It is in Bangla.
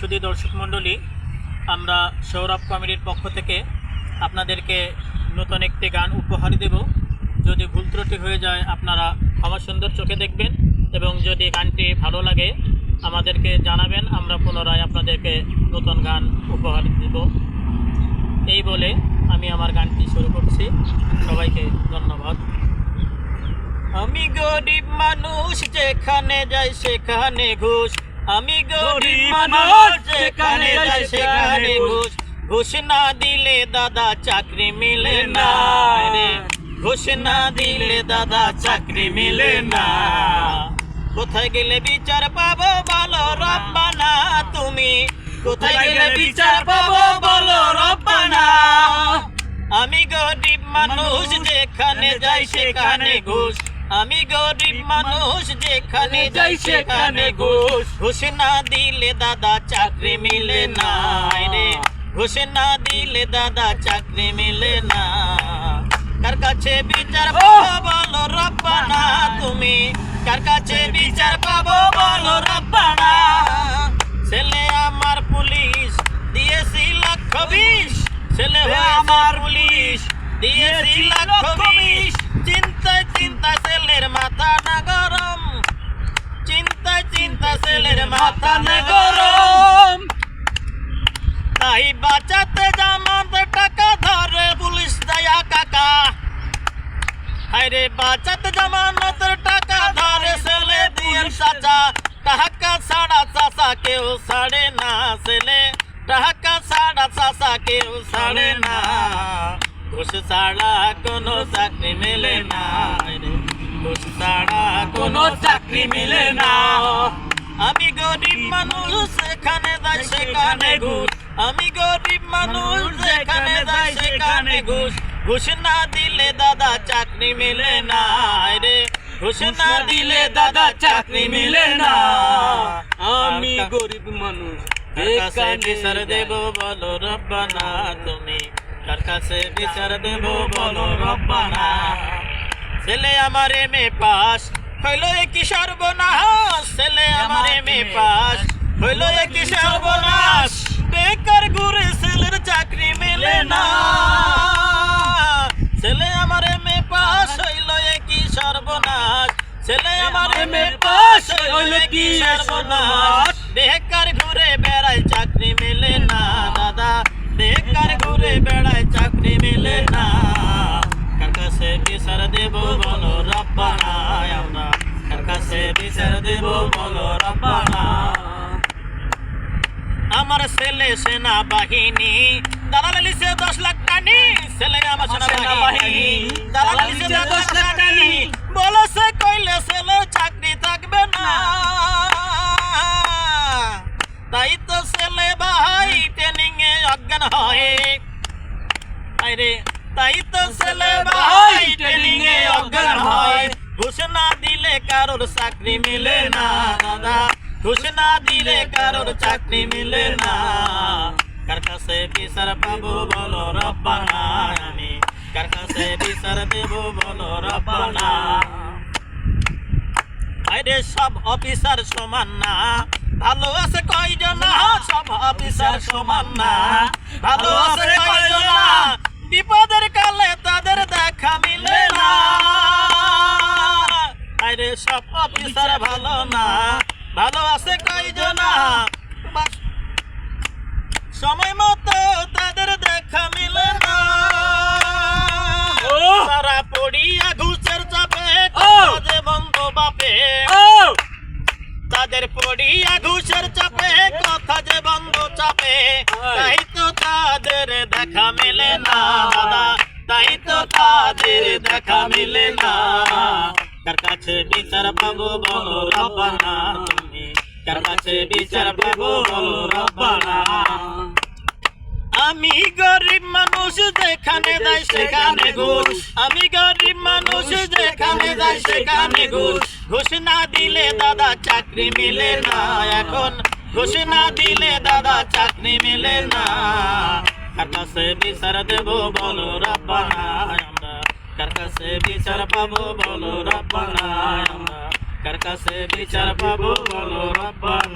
সুধী দর্শক মণ্ডলী, আমরা সৌরভ কমেডির পক্ষ থেকে আপনাদেরকে নতুন একটি গান উপহার দেব। যদি ভুল ত্রুটি হয়ে যায় আপনারা ক্ষমা সুন্দর চোখে দেখবেন এবং যদি গানটি ভালো লাগে আমাদেরকে জানাবেন, আমরা পুনরায় আপনাদেরকে নতুন গান উপহার দেব। এই বলে আমি আমার গানটি শুরু করছি। সবাইকে ধন্যবাদ। আমি গরিব মানুষ, যেখানে যাই সেখানে ঘুষ। আমি গরিব মানুষ, যেখানে যাই সেখানে ঘুষ। ঘুষ না দিলে দাদা চাকরি মিলে না রে, ঘুষ না দিলে দাদা চাকরি মিলে না। কোথায় গেলে বিচার পাবো বলো রব্বানা, তুমি কোথায় গেলে বিচার পাবো বলো রব্বানা। আমি গরিব মানুষ, যেখানে যাই সেখানে ঘুষ। আমি গরিব মানুষ, যেখানে যাই সেখানে ঘুষ। ঘুষ না দিলে দাদা চাকরি মিলে না রে, ঘুষ না দিলে দাদা চাকরি মিলে না। কার কাছে বিচার পাবো বলো রব্বানা, তুমি কার কাছে বিচার পাবো বলো রব্বানা। ছেলে আমার পুলিশ দিয়েছি 1,20,000, ছেলে আমার পুলিশ দিয়েছি 1,20,000। চিন্তায় চিন্তায় ছেলের মাথা না গরম, চিন্তায় চিন্তায় ছেলের মাথা না গরম। তাই বাঁচাতে জামাতে টাকা ধরে পুলিশ দয়া কাকা। হায়রে বাঁচাতে জামানতের টাকা ধরে ছেলে দিয়ে চাচা। টাকা ছাড়া চাচা কেউ ছাড়ে না, ছেলে টাকা ছাড়া চাচা কেউ ছাড়ে না। ঘুষ ছাড়া কোনো চাকরি মেলে না রে, ঘুষ ছাড়া কোনো চাকরি মেলে না। আমি গরিব মানুষ, যেখানে যাই সেখানে ঘুষ। আমি গরিব মানুষ, যেখানে যাই সেখানে ঘুষ। ঘুষ না দিলে দাদা চাকরি মিলে না রে, ঘুষ না দিলে দাদা চাকরি মিলে না। আমি গরিব মানুষ, কার কাছে বিচার দেব বলো রব্বানা, তুমি কার কাছে বিচার দেব বলো রব্বানা। ছেলে আমার এমএ পাস হইল কি সর্বনাশ, ছেলে আমার এমএ পাস হইল কি সর্বনাশ। বেকার ঘুরে ছেলের চাকরি মেলে না, ছেলে আমার এমএ পাস হইল কি সর্বনাশ। ছেলে আমার এমএ পাস হইল কি সর্বনাশ। বেকার ঘুরে বেড়ায় চাকরি মেলে না দাদা, বেকার ঘুরে বেড়ায় চাকরি মেলে না। কার কাছে বিচার দেব বলো রব্বানা, আমরা কার কাছে বিচার দেব বলো রব্বানা। আমার ছেলে সেনা বাহিনী দালাল লিছে 10 লাখ টানি, ছেলে আমার সেনা বাহিনী দালাল লিছে 10 লাখ টানি। বলেছে কইলে ছেলে চাকরি থাকবে না, তাই তো ছেলে ভাই ট্রেনিং এ অজ্ঞান হয়। আরে তাই তো ছেলে ভাই ট্রেনিং এ অজ্ঞান হয়। ঘুষ না দিলে কারোর চাকরি মিলে না দাদা, ঘুষ না দিলে কারোর চাকরি মিলে না। কার কাছে বিচার পাবো বলো রব্বানা, আমি কার কাছে বিচার দেব বলো রব্বানা। আরে সব অফিসার সমান না, ভালো আছে কয়জন, সব অফিসার সমান না, ভালো আছে কয়জন। বিপদের কালে তাদের দেখা মিলে না, আরে সব অফিসার ভালো না, ভালো আছে কয়জন। সময় মতো তাদের দেখা মিলে না, তারা পড়িয়া ঘুষের চাপে যে বন্ধু বাপে। তাদের পড়িয়া ঘুষের চাপে কথা যে বন্ধ চাপে, তাই তো তাদের দেখা মেলে না দাদা, তাই তো তাদের দেখা মিলে না। কার কাছে বিচার পাবো বলো রব্বানা, তুমি কার কাছে বিচার পাবো বলো রব্বানা। আমি গরিব মানুষ, যেখানে যাই সেখানে ঘুষ। আমি গরিব মানুষ, যেখানে যাই সেখানে ঘুষ। ঘুষ না দিলে দাদা চাকরি মিলে না, এখন ঘুষ না দিলে দাদা চাকরি মিলে না। কার কাছে বিচার দেব বলো রব্বানা, আমরা কার কাছে বিচার পাবো বলো রব্বানা, আমরা কার কাছে বিচার পাবো বলো রব্বানা।